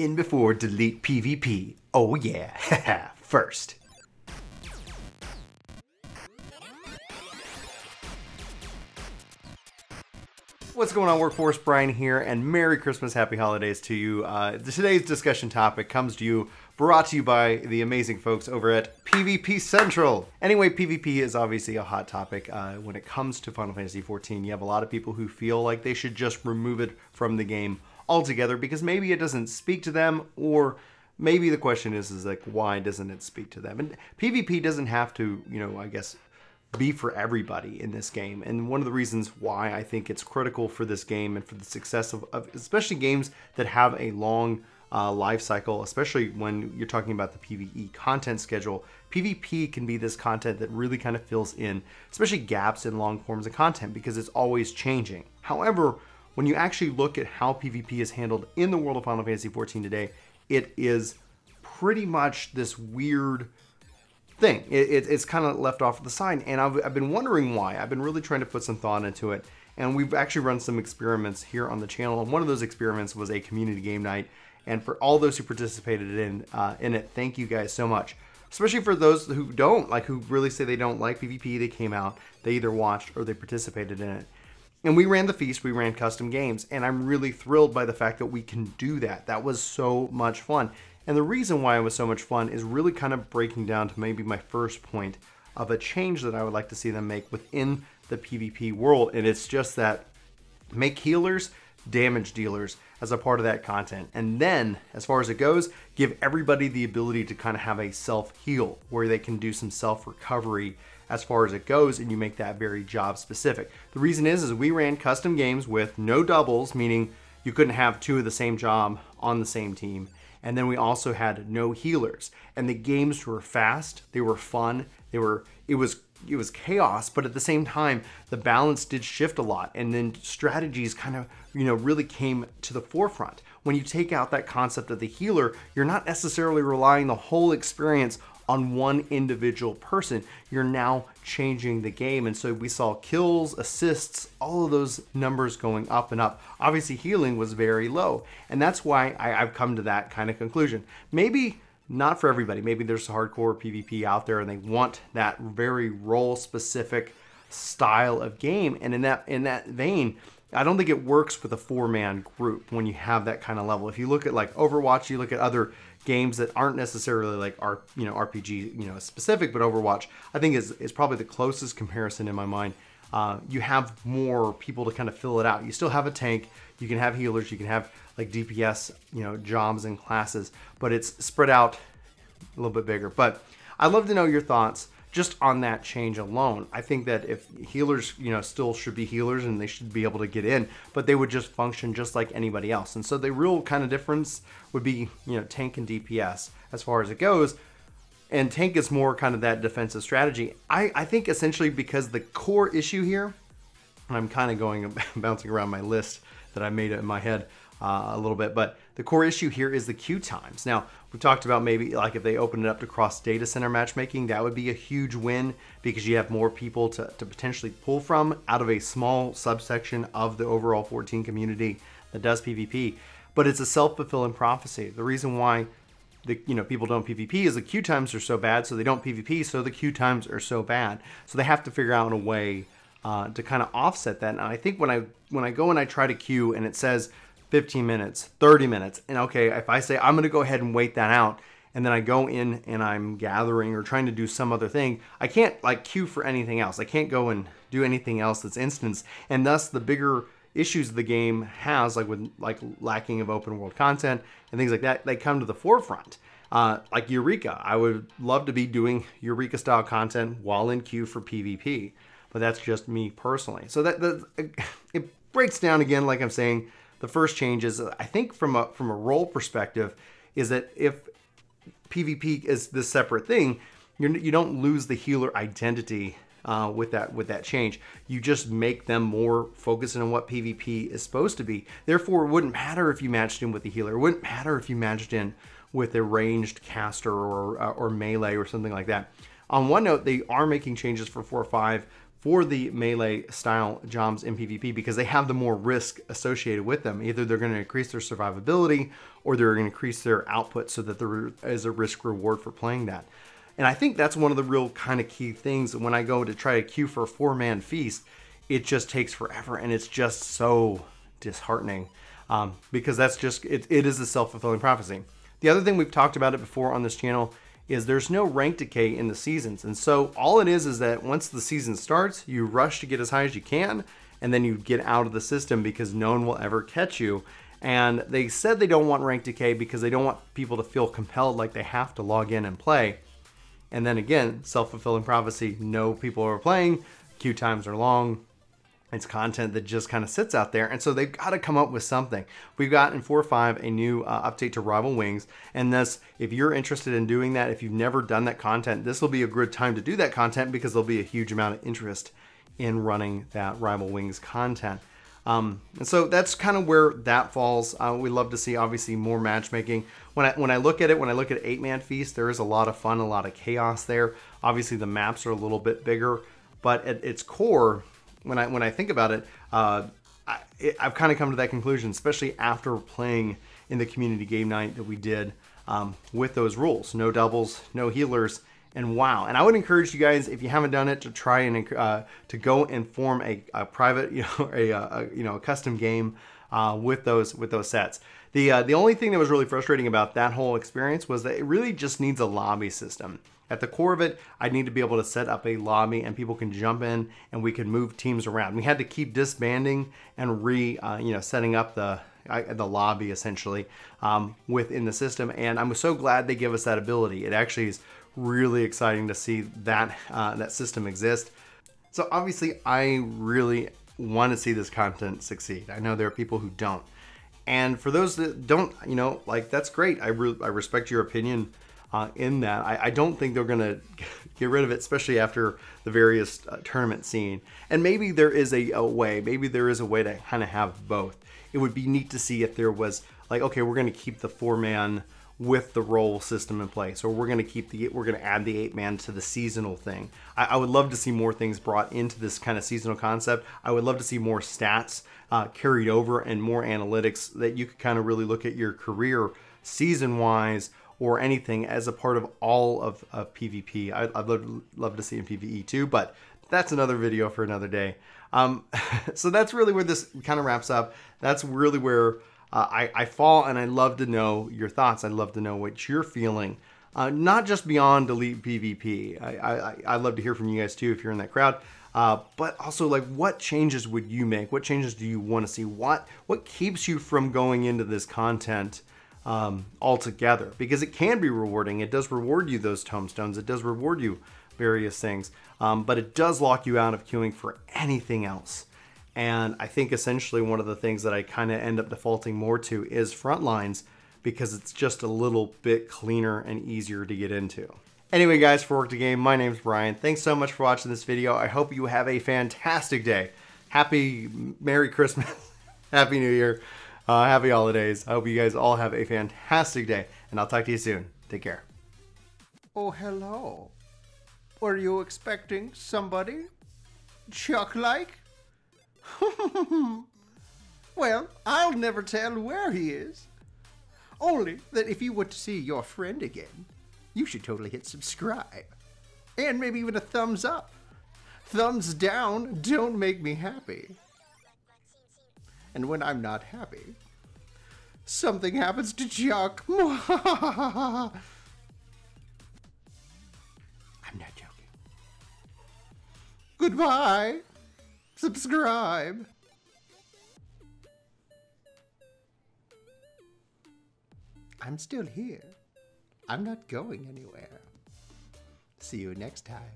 In before delete PvP. Oh yeah, first. What's going on, Workforce? Brian here, and Merry Christmas, Happy Holidays to you. Today's discussion topic comes to you, brought to you by the amazing folks over at PvP Central. Anyway, PvP is obviously a hot topic when it comes to Final Fantasy XIV. You have a lot of people who feel like they should just remove it from the game altogether because maybe it doesn't speak to them, or maybe the question is like, why doesn't it speak to them? And PvP doesn't have to, I guess, be for everybody in this game. And one of the reasons why I think it's critical for this game and for the success of especially games that have a long life cycle, especially when you're talking about the PvE content schedule, PvP can be this content that really kind of fills in, especially gaps in long forms of content, because it's always changing. However, when you actually look at how PvP is handled in the world of Final Fantasy XIV today, it is pretty much this weird thing. It's kind of left off to the side, and I've been wondering why. I've been really trying to put some thought into it, and we've actually run some experiments here on the channel, and one of those experiments was a community game night. And for all those who participated in it, thank you guys so much. Especially for those who don't, who really say they don't like PvP, they came out, they either watched or they participated in it. And we ran the feast, we ran custom games, and I'm really thrilled by the fact that we can do that. That was so much fun. And the reason why it was so much fun is really kind of breaking down to maybe my first point of a change that I would like to see them make within the PvP world. And it's just that make healers damage dealers as a part of that content. And then, as far as it goes, give everybody the ability to kind of have a self-heal where they can do some self-recovery as far as it goes, and you make that very job specific. The reason is we ran custom games with no doubles, meaning you couldn't have two of the same job on the same team. And then we also had no healers. And the games were fast, they were fun, it was chaos, but at the same time, the balance did shift a lot, and then strategies kind of, really came to the forefront. When you take out that concept of the healer, you're not necessarily relying the whole experience on one individual person. You're now changing the game, and so we saw kills, assists, all of those numbers going up and up. Obviously, healing was very low, and that's why I've come to that kind of conclusion. Maybe not for everybody. Maybe there's a hardcore PvP out there and they want that very role-specific style of game. And in that vein, I don't think it works with a four-man group when you have that kind of level. If you look at Overwatch, you look at other games that aren't necessarily RPG specific, but Overwatch I think is probably the closest comparison in my mind. You have more people to kind of fill it out. You still have a tank, you can have healers, you can have DPS, jobs and classes, but it's spread out a little bit bigger. But I'd love to know your thoughts just on that change alone. I think that if healers, still should be healers and they should be able to get in, but they would just function just like anybody else. And so the real kind of difference would be, tank and DPS as far as it goes. And tank is more kind of that defensive strategy. I think essentially because the core issue here, and I'm kind of bouncing around my list that I made in my head a little bit, but the core issue here is the queue times. Now, we talked about maybe if they open it up to cross data center matchmaking, that would be a huge win because you have more people to potentially pull from out of a small subsection of the overall 14 community that does PvP. But it's a self-fulfilling prophecy. The reason why people don't PvP is the queue times are so bad, so they don't PvP, so the queue times are so bad. So they have to figure out a way to kind of offset that. And I think when I go and I try to queue and it says 15 minutes, 30 minutes, and okay, if I say I'm going to go ahead and wait that out, and then I go in and I'm gathering or trying to do some other thing, I can't queue for anything else. I can't go and do anything else that's instance, and thus the bigger issues the game has, with lacking of open world content and things like that, they come to the forefront. Like Eureka, I would love to be doing Eureka style content while in queue for PvP, but that's just me personally. So it breaks down again, like I'm saying. The first change is, I think from a role perspective, is that if PvP is this separate thing, you don't lose the healer identity with that change. You just make them more focused on what PvP is supposed to be. Therefore, it wouldn't matter if you matched in with the healer. It wouldn't matter if you matched in with a ranged caster or melee or something like that. On one note, they are making changes for 4.5 for the melee style jobs in PvP because they have the more risk associated with them. Either they're going to increase their survivability or they're going to increase their output so that there is a risk reward for playing that. And I think that's one of the real kind of key things. When I go to try to queue for a 4-man feast, it just takes forever and it's just so disheartening because that's just, it is a self-fulfilling prophecy. The other thing we've talked about it before on this channel is there's no rank decay in the seasons. And so all it is that once the season starts, you rush to get as high as you can, and then you get out of the system because no one will ever catch you. And they said they don't want rank decay because they don't want people to feel compelled like they have to log in and play. And then again, self-fulfilling prophecy, no people are playing, queue times are long, it's content that just kind of sits out there, and so they've got to come up with something. We've got in 4.5 a new update to Rival Wings, and thus, if you're interested in doing that, if you've never done that content, this will be a good time to do that content because there'll be a huge amount of interest in running that Rival Wings content. And so that's kind of where that falls. We love to see, obviously, more matchmaking. When I look at it, when I look at 8-man Feast, there is a lot of fun, a lot of chaos there. Obviously, the maps are a little bit bigger, but at its core, when I think about it, I've kind of come to that conclusion, especially after playing in the community game night that we did with those rules. No doubles, no healers, and wow. And I would encourage you guys, if you haven't done it, to try and to go and form a private, a custom game with those sets. The only thing that was really frustrating about that whole experience was that it really just needs a lobby system. At the core of it, I need to be able to set up a lobby and people can jump in and we can move teams around. We had to keep disbanding and setting up the lobby essentially within the system. And I'm so glad they give us that ability. It actually is really exciting to see that that system exist. So obviously, I really want to see this content succeed. I know there are people who don't. And for those that don't, that's great. I respect your opinion in that. I don't think they're going to get rid of it, especially after the various tournament scene. And maybe there is a way to kind of have both. It would be neat to see if there was like, okay, we're going to keep the 4-man with the role system in place, or we're going to add the 8-man to the seasonal thing. I would love to see more things brought into this kind of seasonal concept. I would love to see more stats carried over and more analytics that you could kind of really look at your career season-wise or anything as a part of all of PvP. I'd love to see in PvE too, but that's another video for another day. So that's really where this kind of wraps up. That's really where I fall, and I'd love to know your thoughts. I'd love to know what you're feeling, not just beyond Elite PvP. I'd love to hear from you guys too if you're in that crowd. But also, like, what changes would you make? What changes do you want to see? What keeps you from going into this content altogether? Because it can be rewarding. It does reward you those tombstones. It does reward you various things, but it does lock you out of queuing for anything else. And I think essentially one of the things that I kind of end up defaulting more to is Frontlines, because it's just a little bit cleaner and easier to get into. Anyway, guys, for Work To Game, my name's Brian. Thanks so much for watching this video. I hope you have a fantastic day. Merry Christmas. Happy New Year. Happy holidays. I hope you guys all have a fantastic day, and I'll talk to you soon. Take care. Oh, hello. Were you expecting somebody? Chuck-like? Well, I'll never tell where he is. Only that if you want to see your friend again, you should totally hit subscribe. And maybe even a thumbs up. Thumbs down don't make me happy. And when I'm not happy, something happens to Chuck. I'm not joking. Goodbye. Subscribe. I'm still here. I'm not going anywhere. See you next time.